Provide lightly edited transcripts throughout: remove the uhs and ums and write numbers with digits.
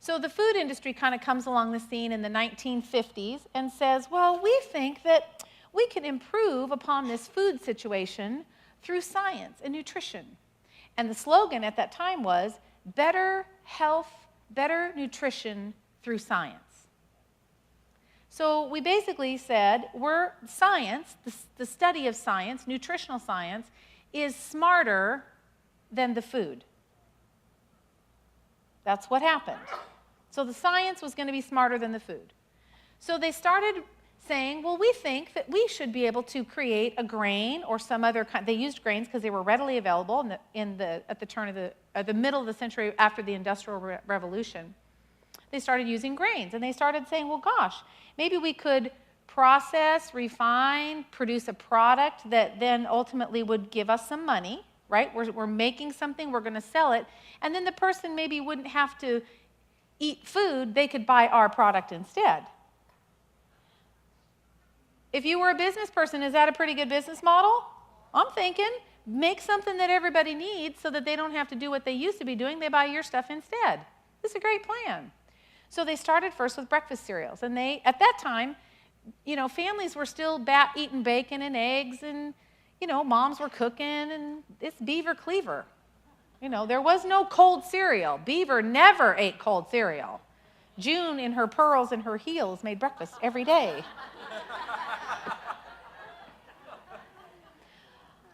So the food industry kind of comes along the scene in the 1950s and says, well, we think that we can improve upon this food situation through science and nutrition. And the slogan at that time was, better health, better nutrition through science. So we basically said, science, the study of science, nutritional science, is smarter than the food. That's what happened. So the science was going to be smarter than the food. So they started saying, well, we think that we should be able to create a grain or some other kind. They used grains because they were readily available at the turn of the middle of the century after the Industrial Revolution. They started using grains, and they started saying, well, gosh, maybe we could process, refine, produce a product that then ultimately would give us some money, right? We're making something, we're going to sell it, and then the person maybe wouldn't have to eat food, they could buy our product instead. If you were a business person, is that a pretty good business model? I'm thinking, make something that everybody needs so that they don't have to do what they used to be doing, they buy your stuff instead. This is a great plan. So they started first with breakfast cereals, and at that time, families were still eating bacon and eggs, and moms were cooking, and it's Beaver Cleaver. There was no cold cereal. Beaver never ate cold cereal. June, in her pearls and her heels, made breakfast every day.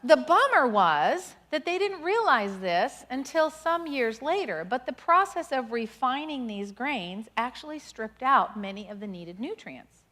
The bummer was that they didn't realize this until some years later, but the process of refining these grains actually stripped out many of the needed nutrients.